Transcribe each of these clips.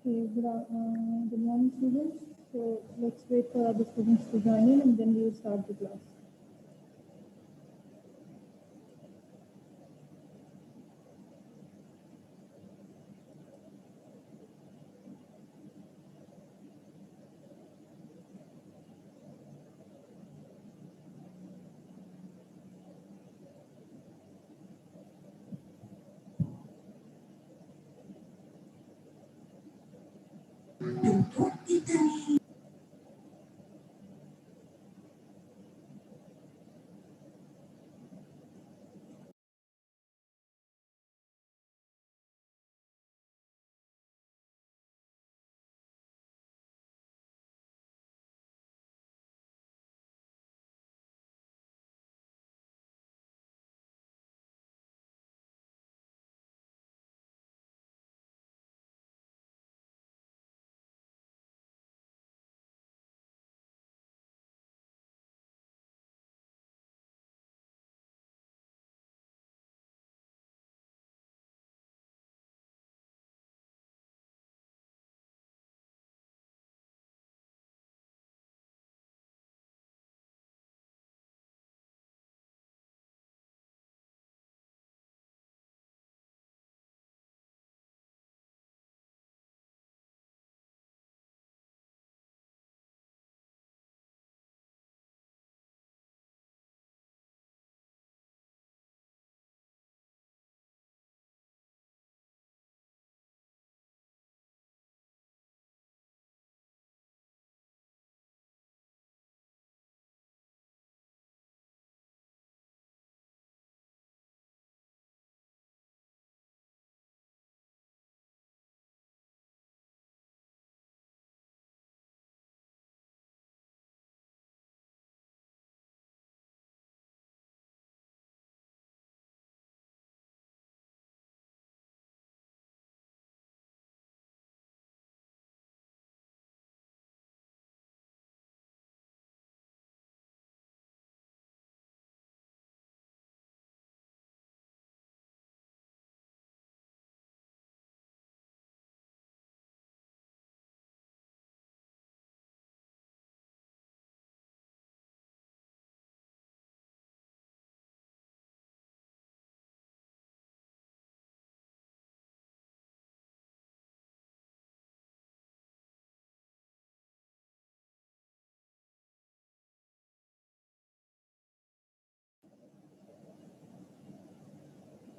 Okay, good morning, students. So let's wait for other students to join in and then we will start the class.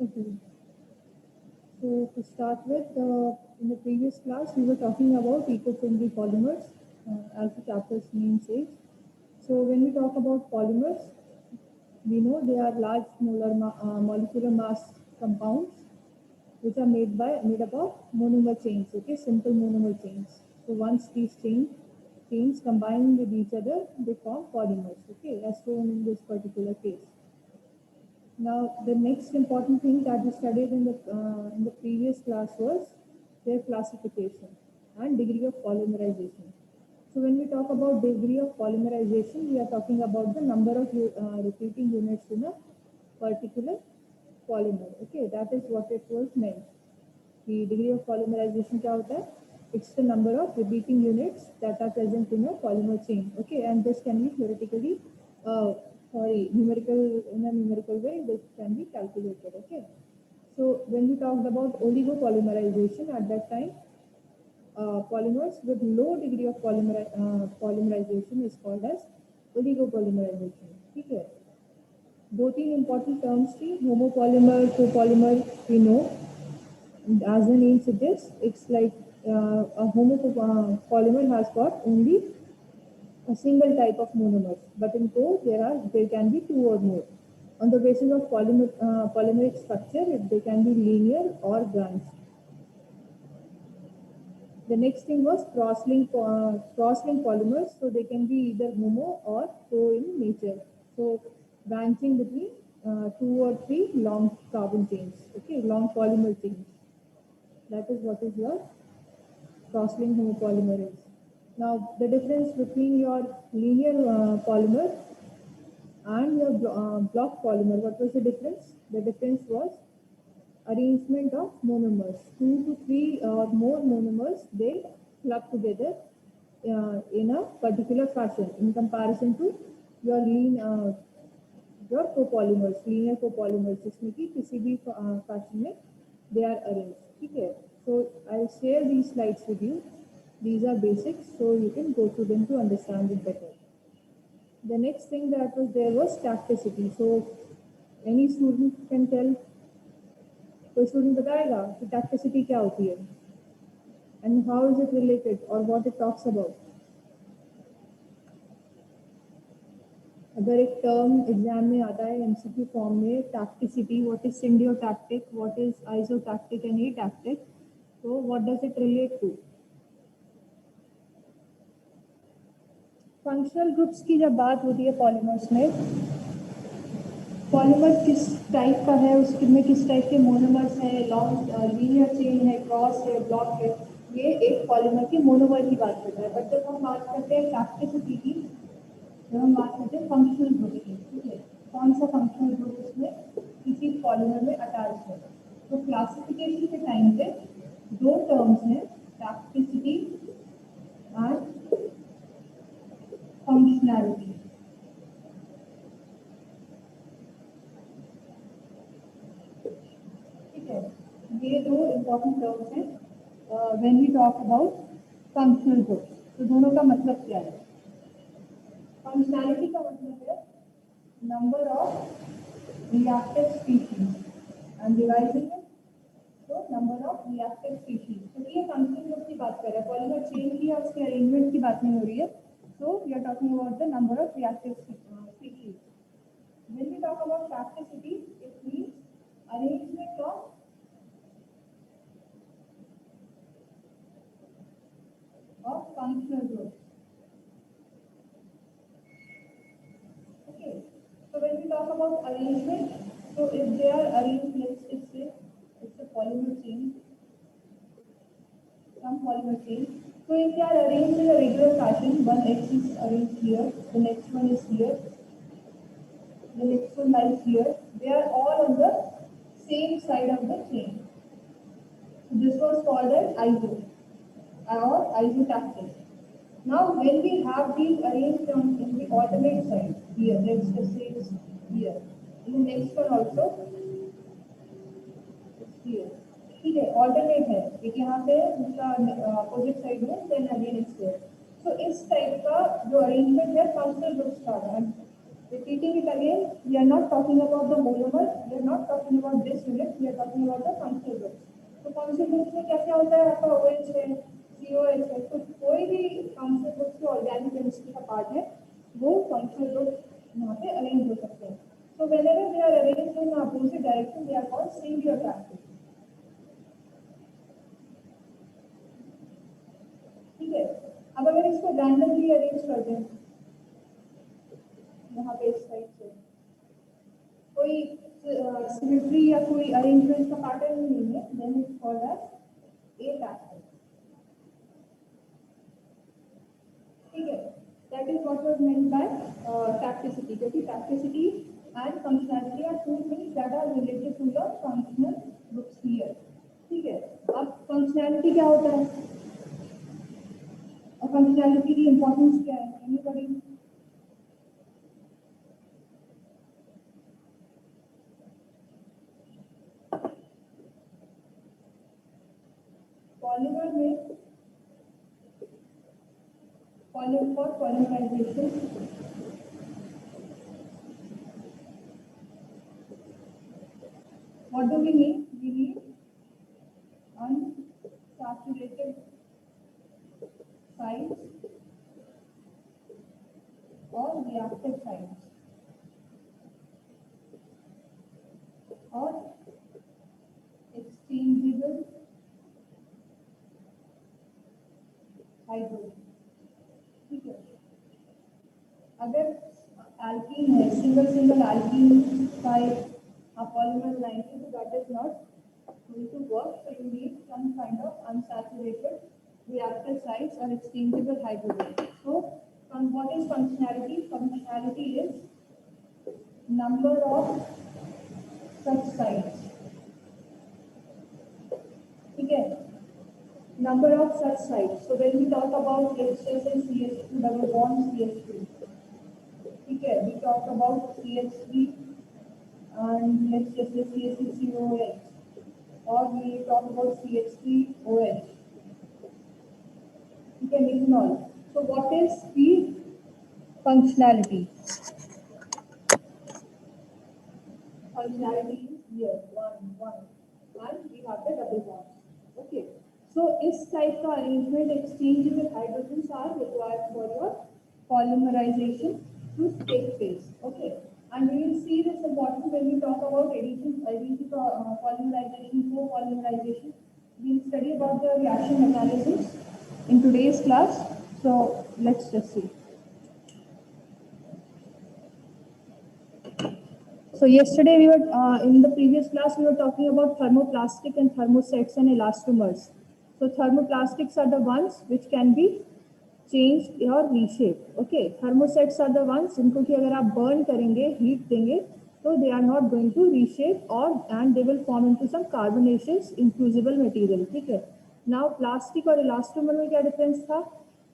Okay. So to start with, in the previous class, we were talking about eco-friendly polymers, as the chapter's name says. So when we talk about polymers, we know they are large molecular mass compounds which are made up of monomer chains. Okay, simple monomer chains. So once these chains combine with each other, they form polymers. Okay, as shown in this particular case. Now, the next important thing that we studied in the previous class was their classification and degree of polymerization. So, when we talk about degree of polymerization, we are talking about the number of repeating units in a particular polymer. Okay, that is what it was meant. The degree of polymerization क्या होता है? It's the number of repeating units that are present in a polymer chain. Okay, and this can be theoretically, uh, in a numerical way, this can be calculated. Okay, so when we talked about oligopolymerization at that time, polymers with low degree of polymerization is called as oligopolymerization. ठीक है? दो तीन important terms थी homopolymer, copolymer we know. As the name suggests, it's like a homopolymer has got only a single type of monomers, but in core there can be two or more. On the basis of polymeric structure, they can be linear or branched. The next thing was cross-link polymers, so they can be either homo or co in nature. So branching between two or three long carbon chains, okay, long polymer chains. That is what is your cross-linked homopolymer is. Now, the difference between your linear polymer and your block polymer, what was the difference? The difference was arrangement of monomers. 2 to 3 or more monomers, they club together in a particular fashion in comparison to your your copolymers, linear copolymers, जिसमें कि किसी भी fashion में they are arranged. ठीक है? So I'll share these slides with you. These are basics, so you can go through them to understand it better. The next thing that was there was tacticity. So any student can tell, कोई student बताएगा कि टैक्टिसिटी क्या होती है and how is it related और what it talks about. अगर एक term exam में आता है एमसीक्यू फॉर्म में, tacticity, what is syndiotactic, what is isotactic and atactic, तो what does it relate to. Functional groups की जब बात होती है पॉलीमर्स में, पॉलीमर किस टाइप का है, उसमें किस टाइप के मोनोमर्स हैं, लॉन्ग लीनियर चेन है, क्रॉस है, ब्लॉक है, ये एक पॉलीमर के मोनोमर की बात करता है. बट जब हम बात करते हैं टैक्टिसिटी की, जब हम बात करते हैं फंक्शनल ग्रुप की, ठीक है, कौन सा फंक्शनल ग्रुप इसमें किसी पॉलीमर में अटैच है. तो क्लासिफिकेशन के टाइम पे दो टर्म्स हैं, टैक्टिसिटी एंड फंक्शनैलिटी. ठीक है, ये दो इम्पोर्टेंट टर्म्स हैं when we talk about functional groups. तो दोनों का मतलब क्या है. फंक्शनैलिटी का मतलब है number of reactive species. I'm dividing it. So number of reactive species. तो ये फंक्शनल ग्रुप की बात कर रहे हैं, पॉलीमर चेन की या उसके अरेंजमेंट की बात नहीं हो रही है. So we are talking about the number of reactive species. When we talk about plasticity, it means arrangement of functional groups. Okay. So when we talk about arrangement, so if they are arranged, let's say it's a polymer chain, some polymer chain. So if they are arranged in a regular fashion, one X is arranged here, the next one is here, the next one lies here. They are all on the same side of the chain. So this was called as iso or isotactic. Now when we have these arranged in the alternate side, here, let's just say it's here. In the next one also, it's here. ठीक है, alternate है, एक यहाँ पे दूसरा opposite side में, then again it's there. सो इस type का जो अरेंजमेंट है फंक्शनल ग्रुप्स का है. Repeating it again, we are not talking about the monomer, we are not talking about this unit, we are talking about the functional groups. तो functional groups में क्या क्या होता है, आपका OH है, COH है, तो कोई भी फंक्शनल ग्रुप्स के ऑर्गेनिक केमिस्ट्री का पार्ट है, वो फंक्शनल ग्रुप यहाँ पे अरेंज हो सकते हैं. So whenever they are arranged in opposite direction, they are called symbiotic. ठीक है. अब अगर इसको रैंडमली अरेंज कर दें यहाँ पे इस साइड से, कोई सिमेट्री या कोई अरेंजमेंट का पैटर्न नहीं है, then it's called as atactive. ठीक है, that is what was meant by tacticity, क्योंकि tacticity and functionality are two things that are related to your functional groups here. ठीक है. अब फंक्शनैलिटी क्या होता है और फंक्शनैलिटी की इंपॉर्टेंस क्या है, एनीबॉडी. पॉलीमर में for polymerization, what do we need? We need unsaturated sites or reactive sites or exchangeable hydrogen. ठीक है. अगर एल्कीन है, सिंगल एल्कीन का पॉलीमर लाएंगे तो that is not going to work. So you need some kind of unsaturated reactive sites or exchangeable hydrogen. So what is functionality? Functionality is number of such sites. number of such sites. So when we talk about, let's just say CH2 double bond CH2, okay, we talked about CH3 and let's just say CH3COH, or we talk about CH3OH. You can ignore. So what is the functionality? Functionality is here, one, and we have the double bonds. Okay. So इस type का arrangement exchange with hydrogens are required for your polymerization to take place. Okay. And we will see this important when we talk about addition polymerization, co-polymerization. We will study about the reaction mechanisms in today's class. So let's just see. So yesterday we were in the previous class we were talking about thermoplastic and thermosets and elastomers. So thermoplastics are the ones which can be changed or reshaped. Okay, thermosets are the ones जिनको कि अगर आप burn करेंगे, heat देंगे, तो they are not going to reshape or and they will form into some carbonaceous infusible material. ठीक है. Now plastic और elastomer में क्या difference था?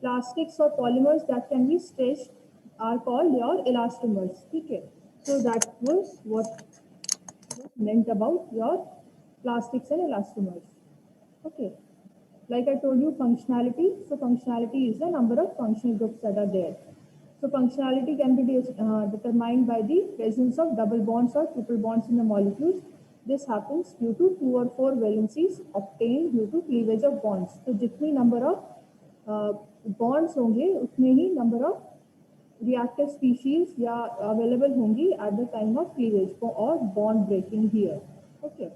Plastics or polymers that can be stretched are called your elastomers. ठीक है. So that was what was meant about your plastics and elastomers. Okay. Like I told you, functionality. So functionality is the number of functional groups that are there. So functionality can be determined by the presence of double bonds or triple bonds in the molecules. This happens due to 2 or 4 valencies obtained due to cleavage of bonds. So जितनी number of bonds होंगे उतने ही number of reactive species या available होंगी at the time of cleavage or bond breaking here. Okay.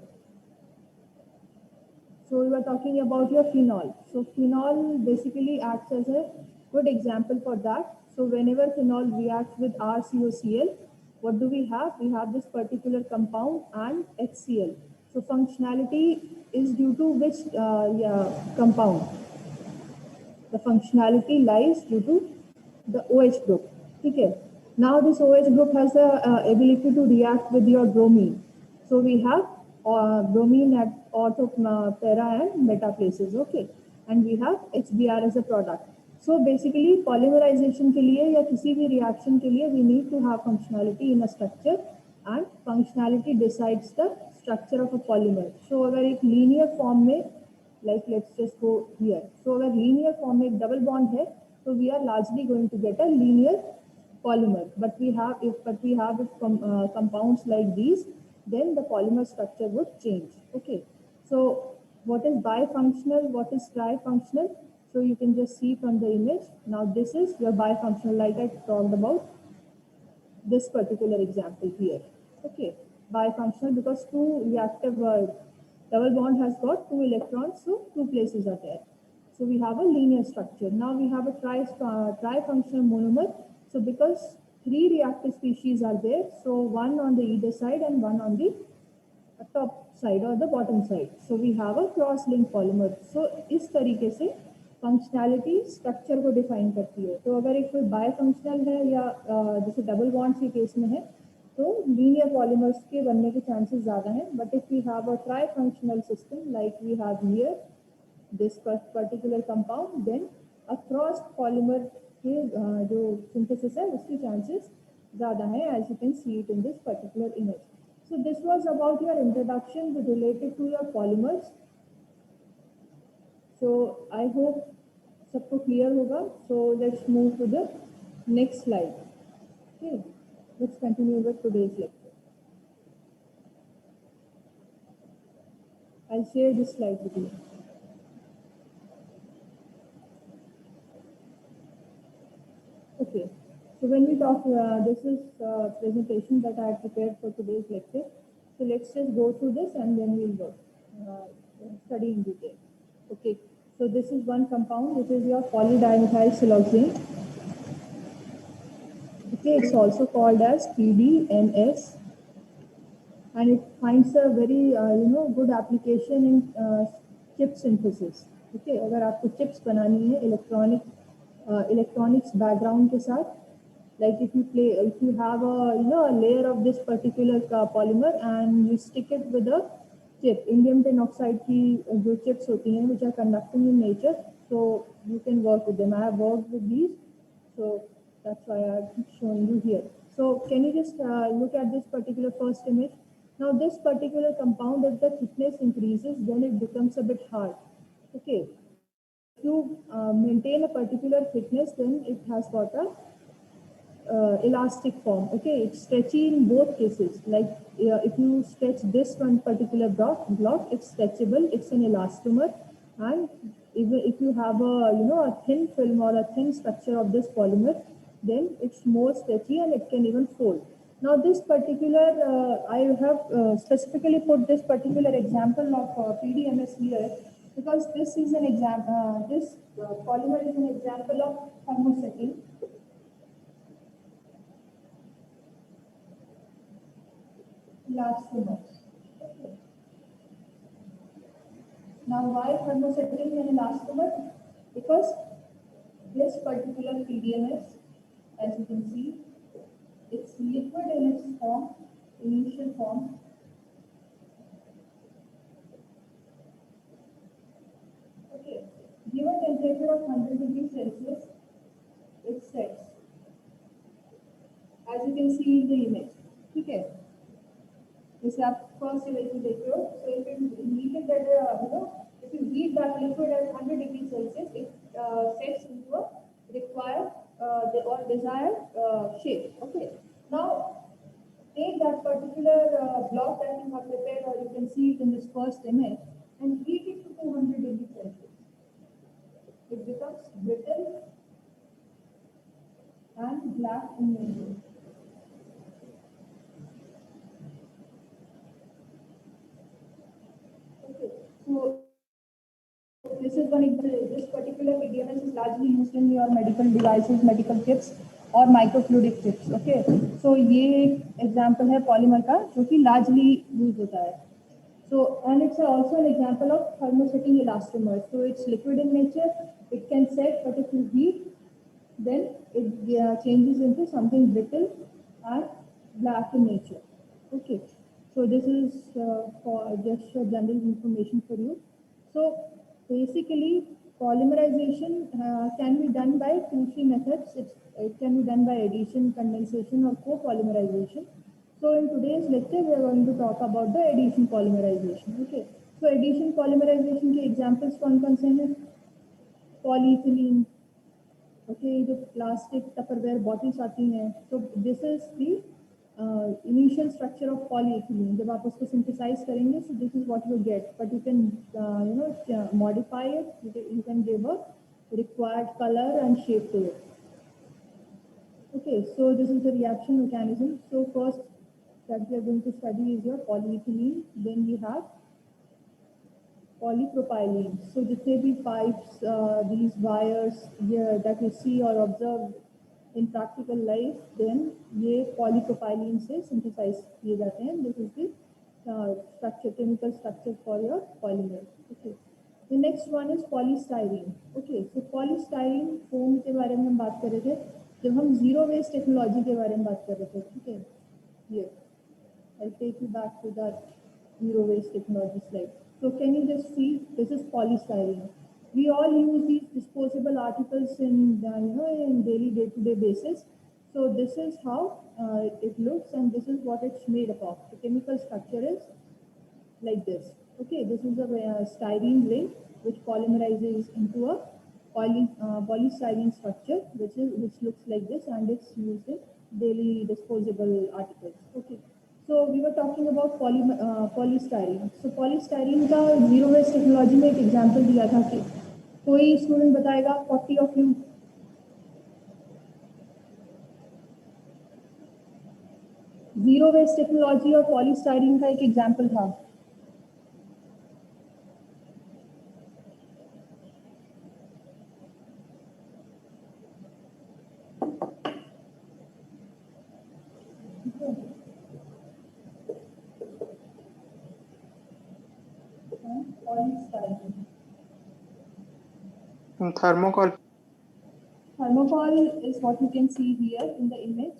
So we were talking about your phenol. So phenol basically acts as a good example for that. So whenever phenol reacts with RCOCl, what do we have? We have this particular compound and HCl. So functionality is due to which compound? The functionality lies due to the OH group. Okay. Now this OH group has the ability to react with your bromine. So we have bromine at ortho para and meta places. Okay. And we have HBr as a product. So basically polymerization के लिए या किसी भी reaction के लिए we need to have functionality in a structure and functionality decides the structure of a polymer. So अगर एक linear form में like let's just go here. So अगर linear form में एक double bond है, so we are largely going to get a linear polymer. But we have compounds like these, then the polymer structure would change. Okay. So what is bifunctional? What is trifunctional? So you can just see from the image. Now this is your bifunctional, like I talked about this particular example here. Okay, bifunctional because two reactive double bond has got 2 electrons, so 2 places are there. So we have a linear structure. Now we have a trifunctional monomer. So because 3 reactive species are there, so one on the either side and one on the top side or the bottom side. So we have a cross-linked polymer. So इस तरीके से functionality structure को define करती है. तो अगर एक कोई बायफंक्शनल है या जैसे डबल बॉन्ड्स के केस में है तो लीनियर पॉलीमर्स के बनने के चांसेस ज़्यादा हैं. But if we have a trifunctional system like we have here this particular compound, then a cross polymer के जो सिंथेसिस है उसकी चांसेस ज़्यादा है, as you can see it in this particular image. So this was about your introduction related to your polymers. So I hope सबको clear होगा. So let's move to the next slide. Okay, let's continue with today's lecture. I'll share this slide with you. Okay. So when we talk, this is presentation that I have prepared for today's lecture. So let's just go through this and then we'll go study in detail. Okay. So this is one compound which is your polydimethyl siloxane. Okay, it's also called as PDMS, and it finds a very good application in chip synthesis. Okay, अगर आपको chips बनानी है electronics background के साथ, like if you have a a layer of this particular polymer and you stick it with a chip, indium tin oxide की जो chips होती हैं, which are conducting in nature, so you can work with them. I have worked with these, so that's why I have shown you here. So can you just look at this particular first image? Now this particular compound, if the thickness increases, then it becomes a bit hard. Okay, if you maintain a particular thickness, then it has got a elastic form. Okay, it's stretchy in both cases. Like if you stretch this one particular block, it's stretchable, it's an elastomer. And even if you have a a thin film or a thin structure of this polymer, then it's more stretchy and it can even fold. Now this particular, I have specifically put this particular example of PDMS here because this is an example, this polymer is an example of thermosetting. Elastomers. Now, why thermosetting an elastomer? Because this particular PDMS, as you can see, it's liquid in its form, initial form. Okay, given temperature of 100 degrees Celsius, it sets. As you can see in the image. Okay. जैसे आप first image में देख रहे हो, so if you heat it at if you heat that liquid at 100 degrees Celsius, it sets into a required or desired shape. Okay. Now take that particular block that you have prepared, or you can see it in this first image, and heat it to 200 degrees Celsius. It becomes brittle and black in nature. So this is one example. This particular PDMS is largely used in your medical devices, medical chips और microfluidic chips. Okay, so ये example है polymer का जो कि largely use होता है. So and it's also an example of thermosetting elastomer. So it's liquid in nature. It can set, but if you heat, then it changes into something brittle and black in nature. Okay, so this is for just general information for you. So basically, polymerization can be done by 2-3 methods. It can be done by addition, condensation, or copolymerization. So in today's lecture, we are going to talk about the addition polymerization. Okay, so addition polymerization के examples कौन-कौन से हैं? Polyethylene. Okay, जो plastic Tupperware bottles आती हैं, so this is the initial structure of polyethylene. जब आप उसको synthesize करेंगे, so this is what you get. But you can modify it. You can give a required color and shape to it. Okay, so this is the reaction mechanism. So first that we are going to study is your polyethylene. Then we have polypropylene. So जितने भी pipes, these wires that you see or observe in practical life, then ये polypropylene से synthesize किए जाते हैं. This is the structure, chemical structure for your polymer. Okay. The next one is polystyrene. Okay, so polystyrene foam के बारे में हम बात कर रहे थे जब हम zero waste technology के बारे में बात कर रहे थे. ठीक है, ये I'll take you back to that zero waste technology slide. So can you just see, this is polystyrene. We all use these disposable articles in in daily day-to-day basis. So this is how it looks, and this is what it's made up of. The chemical structure is like this. Okay, this is a styrene ring which polymerizes into a polystyrene structure, which looks like this, and it's used in daily disposable articles. Okay. So we were talking about polystyrene. So polystyrene का zero waste technology में एक example दिया था कि कोई student बताएगा 40 of you. Zero waste technology और polystyrene का एक example था. Polystyrene. Thermocol. Thermocol is what you can see here in the image.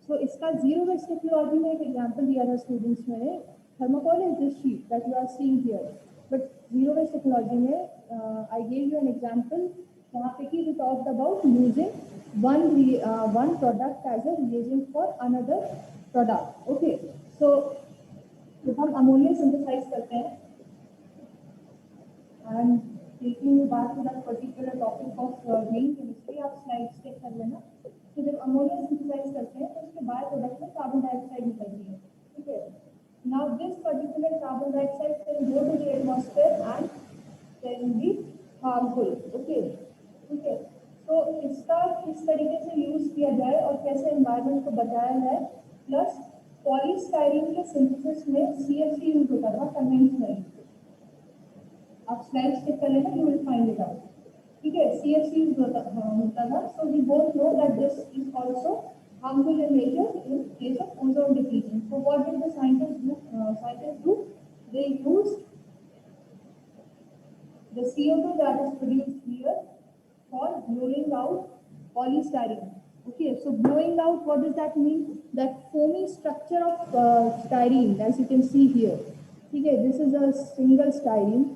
So इसका zero waste technology में एक example दिया था students मैंने Thermocol is this sheet that you are seeing here. But zero waste technology में I gave you an example. वहाँ पे कि we talked about using one product as a reagent for another product. Okay. So जब हम ammonia synthesise करते हैं and taking you back to that particular topic of green chemistry, आप slides check कर लेना. तो जब अमोनिया सिंथेसाइज करते हैं तो उसके बाय प्रोडक्ट में कार्बन डाइऑक्साइड निकलती है. ठीक है. Now this particular carbon dioxide can go to the atmosphere and can be harmful. Okay. ठीक है. तो इसका किस तरीके से यूज किया जाए और कैसे एनवायरनमेंट को बचाया जाए. प्लस पॉलीस्टाइरीन के सिंथेसिस में CFC यूज होता था कन्वेंशनली. आप स्लाइड्स चेक कर लेना, you will find it out. ठीक है. CFC होता था. So we both know that this is also harmful in nature in case of ozone depletion. So what did the scientists do? They used the CO2 that is produced here for blowing out polystyrene. Okay, so blowing out, what does that mean? That foamy structure of styrene, as you can see here. Okay, this is a single styrene.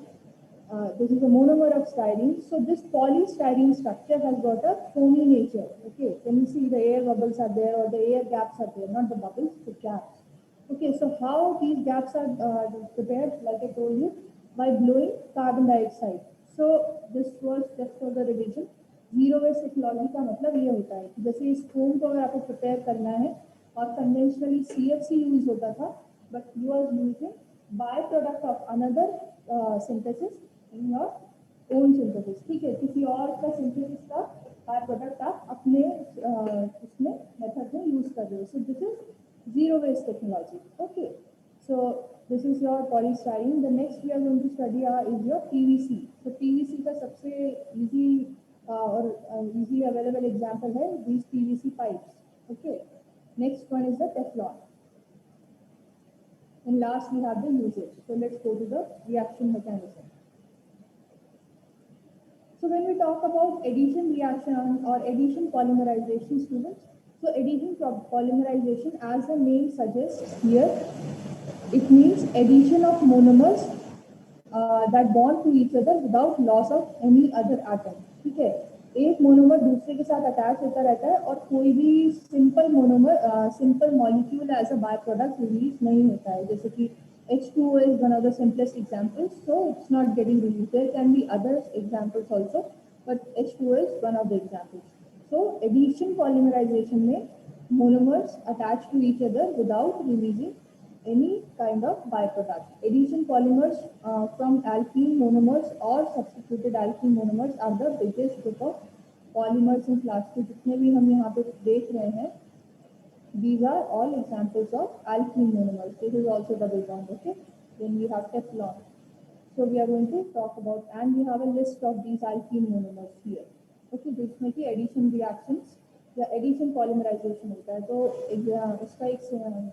This is a monomer of styrene. So this polystyrene structure has got a foamy nature. Okay, when you see the air bubbles are there or the air gaps are there, not the bubbles, the gaps. Okay, so how these gaps are prepared, like I told you, by blowing carbon dioxide. So this was just for the revision. Zero waste technology का मतलब ये होता है कि जैसे इस foam को अगर आपको प्रिपेयर करना है और कन्वेंशनली CFC यूज होता था, but you are using by product of another synthesis in your own synthesis. ठीक है. किसी और का सिंथेसिस का बाय प्रोडक्ट आप अपने उसमें मेथड में यूज कर रहे हो. So this is zero waste technology. Okay, so this is your polystyrene. The next we are going to study is your PVC. So PVC का सबसे easy और easily available example है these PVC pipes. Okay, next one is the Teflon, and last we have the usage. So let's go to the reaction mechanism. So when we talk about addition reaction or addition polymerization, students, so addition polymerization, as the name suggests here, it means addition of monomers that bond to each other without loss of any other atom. ठीक है. एक monomer दूसरे के साथ attach होता रहता है और कोई भी simple monomer simple molecule as a by product release नहीं होता है. जैसे कि H2O is one of the simplest examples, so it's not getting released. There can be other examples also, but H2O is one of the examples. So addition polymerization में monomers attach to each other without releasing any kind of byproduct. Addition polymers from alkene monomers or substituted alkene monomers are the biggest group of polymers in plastic. जितने भी हम यहाँ पे देख रहे हैं, these are all examples of alkene monomers. This is also double bond. Okay, then we have Teflon. So we are going to talk about, and we have a list of these alkene monomers here. Okay, जिसमें की addition reactions या addition polymerisation होता है. तो उसका एक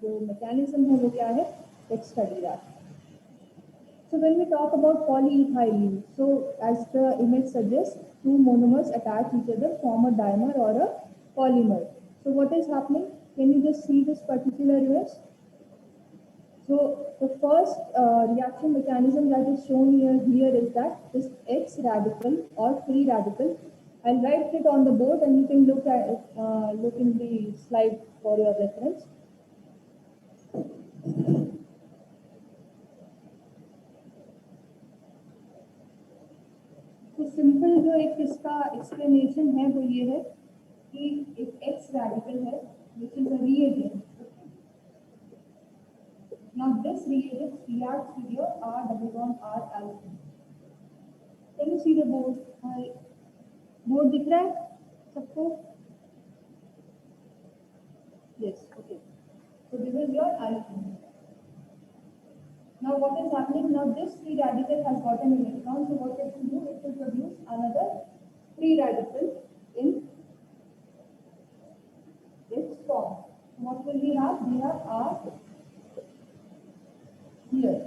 जो mechanism है वो क्या है, let's study that. So when we talk about polyethylene, so as the image suggests, two monomers attach each other, form a dimer or a polymer. So what is happening? Can you just see this particular image? So the first reaction mechanism that is shown here is that this X radical or free radical. I'll write it on the board and you can look at it, look in the slide for your reference. तो simple जो एक इसका explanation है वो ये है कि एक X radical है which is a reagent. Now this reagent reacts with your R double bond R alkene. Can you see the board? Board दिख रहा है सबको? Yes. Okay. So this is your alkene. Now what is happening? Now this free radical has got an electron. So what it will do? It will produce another free radical in its form. What will we have? We have R here,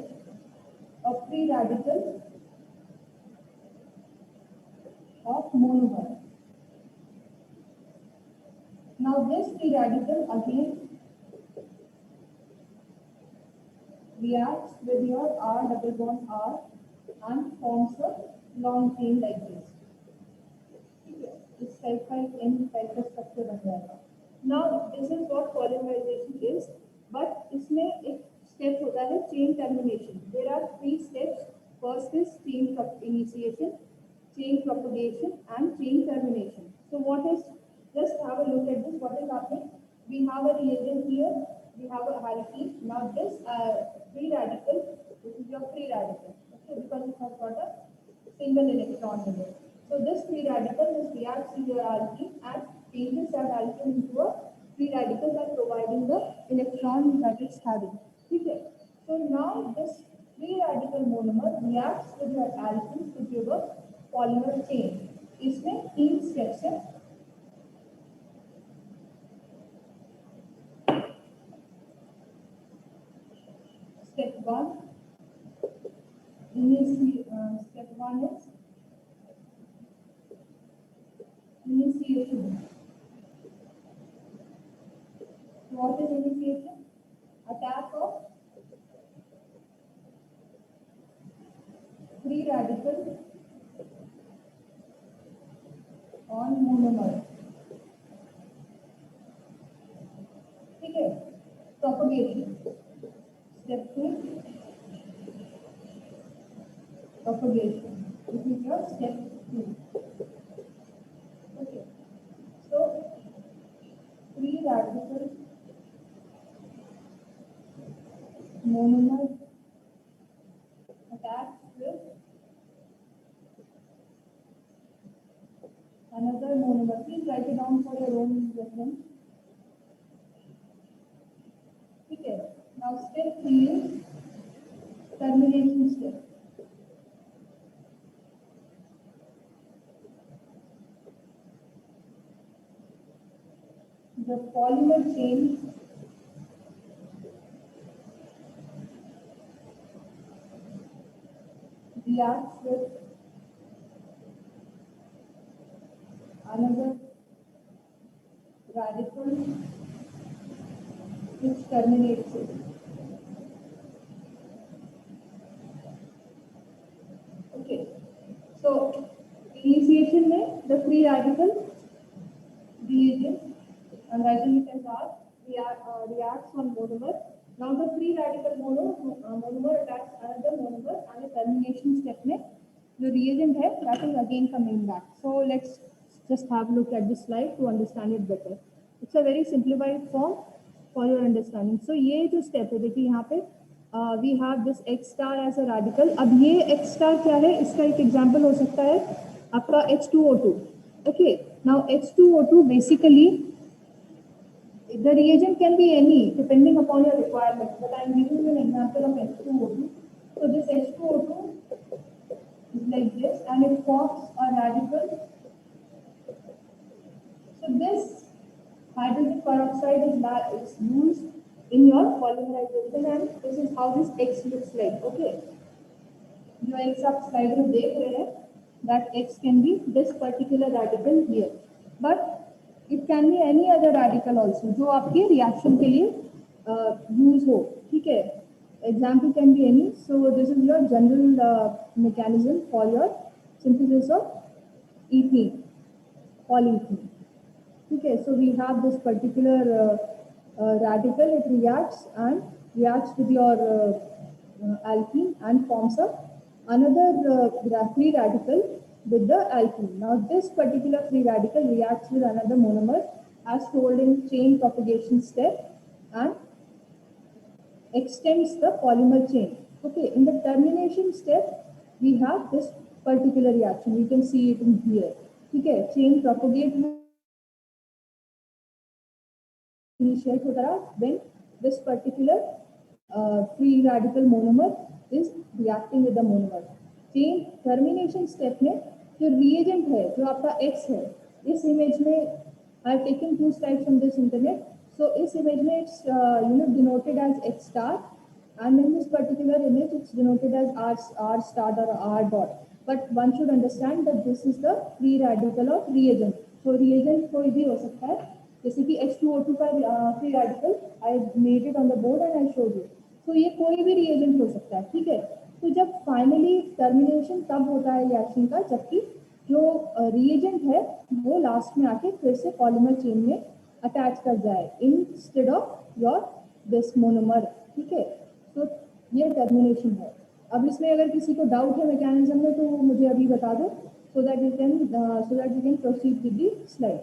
a free radical of monomer. Now this free radical again reacts with your R double bond R and forms a long chain like this. ठीक है, इस type का एक N type का structure बन जाएगा. Now this is what polymerization is, but इसमें एक स्टेप होता है chain termination. There are 3 steps. First is chain initiation, chain propagation, and chain termination. So what is? Just have a look at this. What is happening? We have a reagent here. We have a alkene. Now this free radical. This is your free radical. Okay, because it has got a single electron in it. So this free radical just reacts with your alkene and changes that alkene into a free radical by providing the electron that it's having. Okay. So now this free radical monomer reacts with your alkenes to give a polymer chain. इसमें 3 steps हैं. Step 1. Step 1 is initiation. What is initiation? Attack of free radical on monomer. ठीक है. Propagation. Step 2. Propagation. This is your step 2. Okay. So free radical monomer attacks with another monomer. Please write it down for your own reference. Okay. Now step 3 is termination step. The polymer chain reacts with another radical which terminates it. Okay. So initiation में the free radical reagent, I'm writing it as R, reacts on monomer. Now the free radical monomer attacks another monomer and the termination step में the reagent है that is again coming back. So let's just have a look at this slide to understand it better. It's a very simplified form for your understanding. So ये जो step है देखिए यहाँ पे we have this X star as a radical. अब ये X star क्या है? इसका एक example हो सकता है आपका H2O2. Okay. Now H2O2 basically the reagent can be any depending upon your requirement, but I am giving you an example of H2O2. So this H2O2 is like this and it forms a radical. So this hydrogen peroxide is used in your polymerization and this is how this X looks like. Okay. जो X आप slide में देख रहे हैं that X can be this particular radical here, but it can be any other radical also जो आपके reaction के लिए use हो. ठीक है. Example can be any. So this is your general mechanism for your synthesis of ethene, polyethene. Okay, so we have this particular radical, it reacts with your alkene and forms another free radical with the alkene. Now this particular free radical reacts with another monomer as told in chain propagation step and extends the polymer chain. Okay, in the termination step, we have this particular reaction. You can see it in here. Okay, chain propagate initiate when this particular free radical monomer is reacting with the monomer. Chain termination step में जो reagent है, जो आपका X है, इस image में I have taken 2 slides from this internet. So इस image में it's denoted as X star, and in this particular image it's denoted as R star or R dot. But one should understand that this is the free radical of reagent. So reagent कोई भी हो सकता है. जैसे कि H2O2 का free radical, I made it on the board and I showed you. So तो ये कोई भी रिएजेंट हो सकता है, ठीक है। तो जब फाइनली टर्मिनेशन तब होता है रिएक्शन का जबकि जो रिएजेंट है वो लास्ट में आके फिर से पॉलीमर चेन में अटैच कर जाए instead of your this monomer, ठीक है। तो ये टर्मिनेशन है। अब इसमें अगर किसी को डाउट है मैकेनिज्म में तो मुझे अभी बता दो, so that you can proceed with the slide.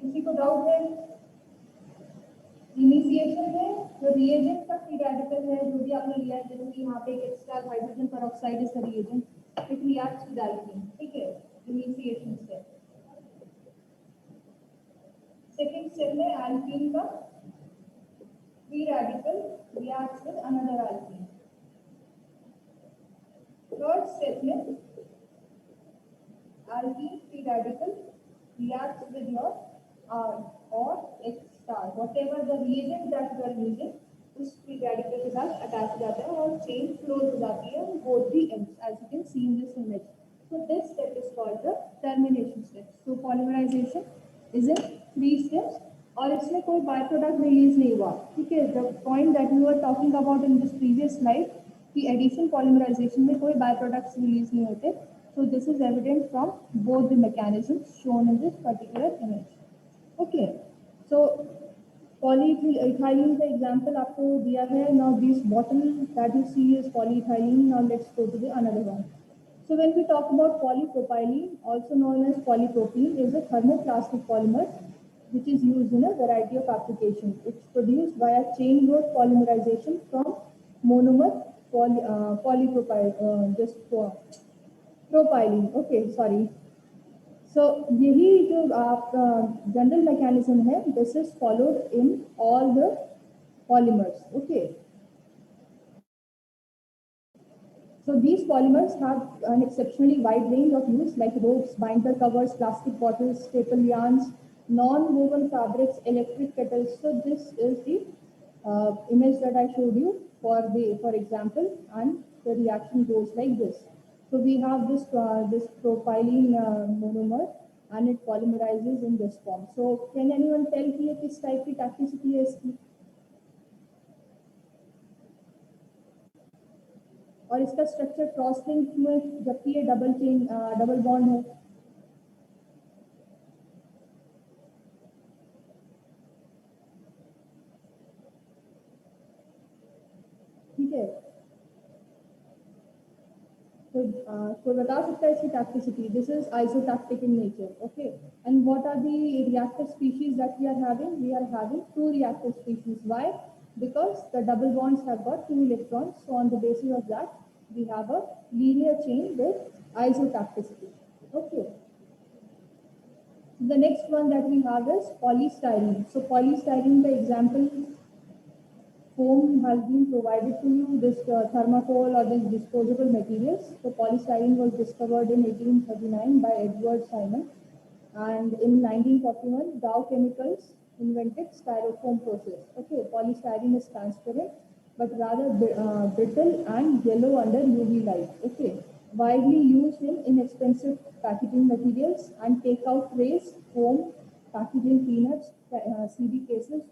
किसी को डाउट है? इनिशिएशन में जो रिएजेंट का फ्री रेडिकल है जो भी आपने लिया है, जैसे कि यहाँ पे एक extra hydrogen peroxide is the reagent, it reacts with alkene, ठीक है, इनिशिएशन स्टेप। सेकंड स्टेप में एल्कीन का free radical reacts with another alkene. Third step में alkene free radical reacts with your R or X star, whatever the reagent that you are using, उस free radical के साथ attach हो जाता है और chain close हो जाती है both the ends, as you can see in this image. So this step is called the termination step. So polymerization is in 3 steps और इसमें कोई बाय प्रोडक्ट रिलीज नहीं हुआ, ठीक है। The point that we were talking about in this previous slide कि addition polymerisation में कोई बाय प्रोडक्ट्स रिलीज नहीं होते. So this is evident from both the mechanisms shown in this particular image. Okay, so polyethylene का example आपको दिया है. Now this bottle that you see is polyethylene. Now let's go to the another one. So when we talk about polypropylene, also known as polypropylene, is a thermoplastic polymer which is used in a variety of applications. It's produced via chain growth polymerization from monomer propylene. Okay, sorry. So यही जो आपका general mechanism है, this is followed in all the polymers. Okay. So these polymers have an exceptionally wide range of use, like ropes, binder covers, plastic bottles, staple yarns, non-woven fabrics, electric kettles. So this is the image that I showed you for example, and the reaction goes like this. So we have this propylene monomer, and it polymerizes in this form. So can anyone tell कि ये किस type की toxicity है इसकी? और इसका structure cross link में जबकि ये डबल बॉन्ड है. ठीक है, तो कोई बता सकता है इसकी toxicity? This is isotoxic in nature. Okay, and what are the reactive species that we are having? We are having 2 reactive species. Why? Because the double bonds have got 2 electrons. So on the basis of that, we have a linear chain with isotoxicity. Okay. The next one that we have is polystyrene. So polystyrene, the example foam has been provided to you, this thermocol or this disposable materials. So polystyrene was discovered in 1839 by Edward Simon, and in 1941 Dow Chemicals invented styrofoam process. Okay, polystyrene is transparent but rather brittle and yellow under UV light. Okay, widely used in inexpensive packaging materials and takeout trays, foam, packaging peanuts, CD cases,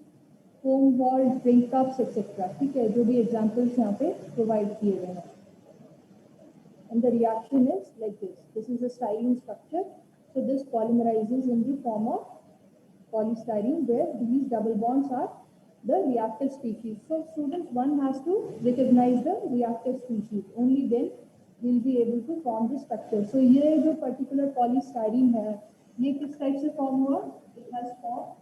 foam wall, drink cups, etc. ठीक है, जो भी examples यहाँ पे provide किए गए हैं. And the reaction is like this. This is a styrene structure. So this polymerizes in the form of polystyrene, where these double bonds are the reactive species. So students, one has to recognize the reactive species. Only then we'll be able to form the structure. So ये जो particular polystyrene है, ये किस type से form हुआ? It has formed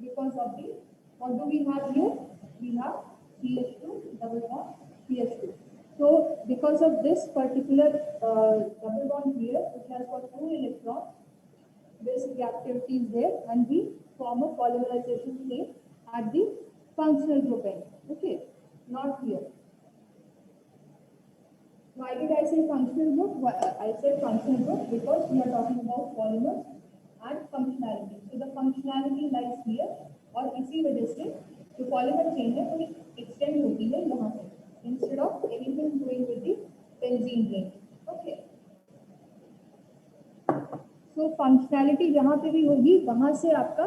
because of the, what do we have here? We have CH2 double bond CH2. So because of this particular double bond here, it has got 2 electrons. This reactivity is there, and we form a polymerization state at the functional group end. Okay, not here. Why did I say functional group? I said functional group because we are talking about polymers and functionality. So the functionality lies here, और इसी वजह से जो polymer chain है वो extend होती है यहाँ पे, instead of anything doing with the benzene ring. Okay. तो फंक्शनैलिटी जहाँ पे भी होगी वहाँ से आपका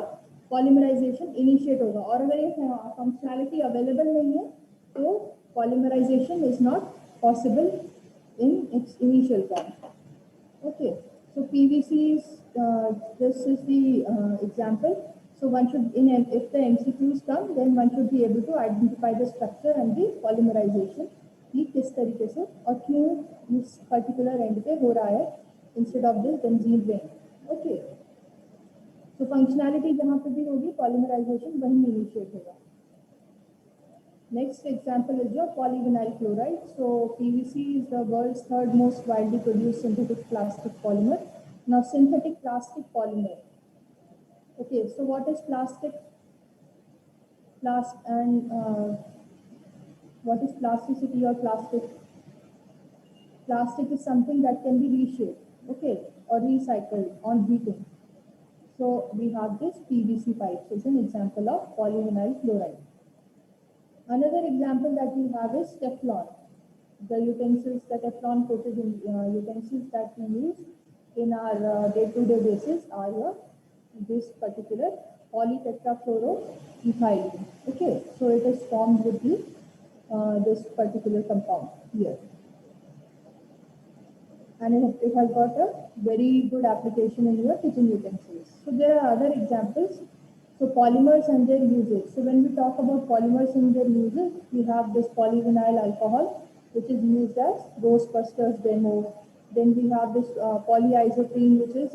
पॉलीमराइजेशन इनिशिएट होगा, और अगर ये फंक्शनैलिटी अवेलेबल नहीं है तो polymerisation is not possible in its initial form. Okay, so PVC is this is the example. So one should, if the MCQs come, then one should be able to identify the structure and the polymerization कि किस तरीके से और क्यों इस particular and पे हो रहा है instead of this benzene ring. Okay, तो फंक्शनैलिटी जहाँ पे भी होगी पॉलीमराइजेशन वहीं इनिशिएट होगा. Next example is your polyvinyl chloride. So PVC is the world's third most widely produced synthetic plastic polymer. Now synthetic plastic polymer. Okay, so what is plastic? What is plasticity or plastic? Plastic is something that can be reshaped, okay, or recycled on heating. So we have this PVC pipes as an example of polyvinyl chloride. Another example that we have is Teflon. The utensils, the Teflon coated utensils that we use in our day-to-day basis are this particular polytetrafluoroethylene. Okay, so it is formed with the this particular compound here, and it has got a very good application in your kitchen utensils. So there are other examples. So polymers and their uses. So when we talk about polymers and their uses, we have this polyvinyl alcohol, which is used as Ghostbusters demo. Then we have this polyisoprene, which is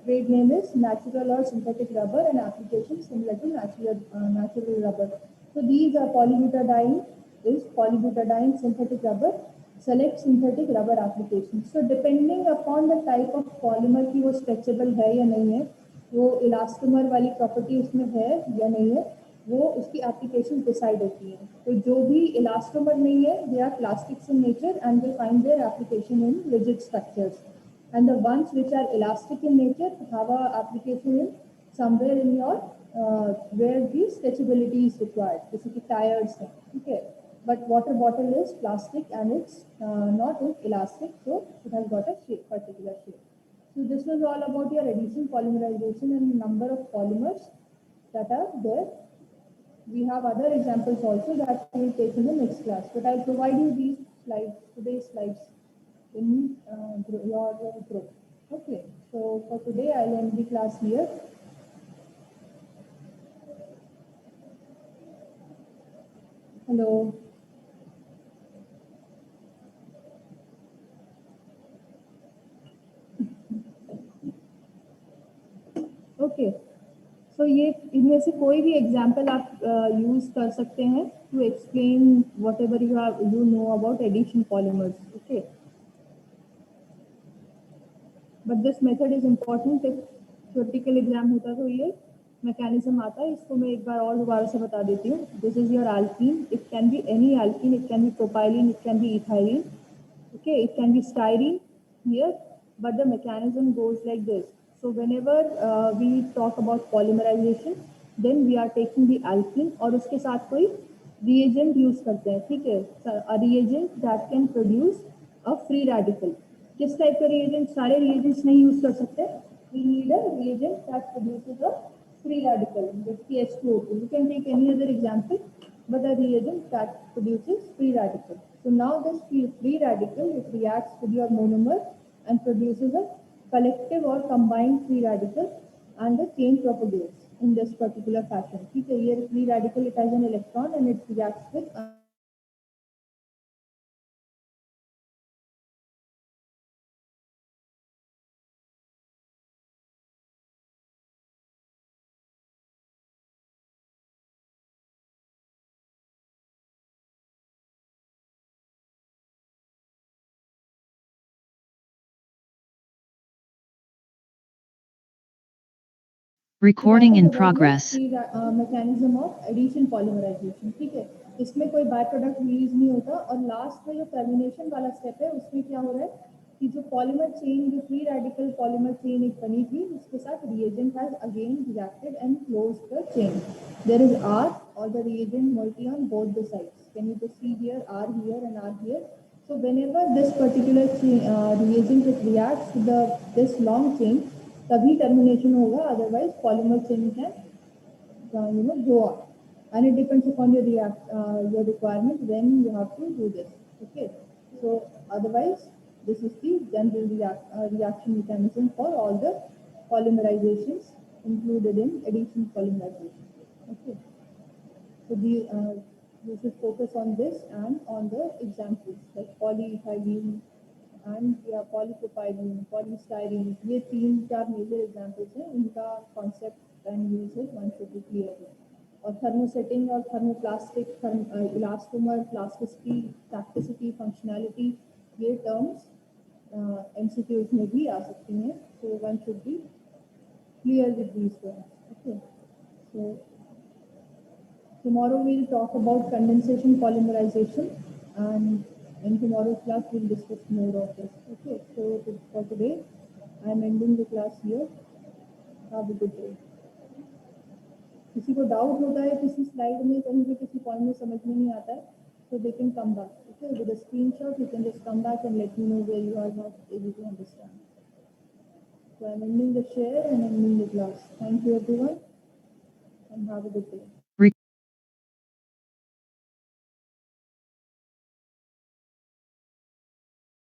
trade name is natural or synthetic rubber, and application similar to natural rubber. So these are polybutadiene synthetic rubber. Select synthetic rubber application. So depending upon the type of polymer कि वो stretchable है या नहीं है, वो elastomer वाली property उसमें है या नहीं है, वो उसकी एप्लीकेशन डिसाइड होती है. तो जो भी इलास्टोमर नहीं है, they are plastics in nature and they find their application in rigid structures, and the ones which are elastic in nature have a application in somewhere in your where the stretchability is required, जैसे कि tyres हैं, ठीक है. But water bottle is plastic and it's not elastic, so it has got a shape, particular shape. So this was all about your addition, polymerization, and number of polymers that are there. We have other examples also that we will take in the next class, but I'll provide you these slides, today's slides, in your group. Okay, so for today I'll end the class here. Hello. Okay, so ये इनमें से कोई भी example आप use कर सकते हैं to explain whatever you know about addition polymers. Okay, but this method is important. Theoretical exam होता तो ये मैकेनिज्म आता है, इसको मैं एक बार और दोबारा से बता देती हूँ. This is your alkene. It can be any alkene, it can be propylene, it can be ethylene, okay, it can be styrene here, but the mechanism goes like this. So whenever we talk about polymerization, then we are taking the alkene और उसके साथ कोई reagent use करते हैं, ठीक है. A reagent that can produce a free radical. किस type का reagent? सारे reagents नहीं use कर सकते. We need a reagent that produces a free radical, with H2O2. You can take any other example, but a reagent that produces free radical. So now this free radical, it reacts with your monomer and produces a collective or combined free radical, and the chain propagates in this particular fashion. Okay, here free radical, it has an electron and it reacts with Recording in progress. Mechanism of addition polymerisation. ठीक है, इसमें कोई bye product release नहीं होता, और last में जो termination वाला स्टेप है उसमें क्या हो रहा है कि जो पॉलीमर चेन, जो फ्री रेडिकल पॉलीमर चेन एक बनी थी, उसके साथ reagent has again reacted and close the chain. There is R और the reagent moiety on both the sides. Can you just see here, R here and R here. So whenever this particular reagent it reacts with this long chain, तभी termination होगा, otherwise polymer chain can go on. And it depends upon your requirement when you have to do this. Okay. So otherwise, this is the general reaction mechanism for all the polymerizations included in addition polymerization. Okay. So you should focus on this and on the examples like polyethylene and polypropylene, polystyrene. ये तीन चार major examples हैं. इनका concept and usage one should be clear with. और thermosetting और thermoplastic, elastomer, plasticity, tacticity, functionality, ये terms MCQs में भी आ सकती हैं. So one should be clear with these terms. Okay. So tomorrow we'll talk about condensation polymerization, and in tomorrow's class we'll discuss more of this. Okay, so for today I'm ending the class here. Have a good day. किसी को doubt होता है किसी slide में कहीं भी किसी point में समझ में नहीं आता है, so they can come back. Okay, with a screenshot you can just come back and let me know where you are not able to understand. So I'm ending the share and ending the class. Thank you everyone and have a good day.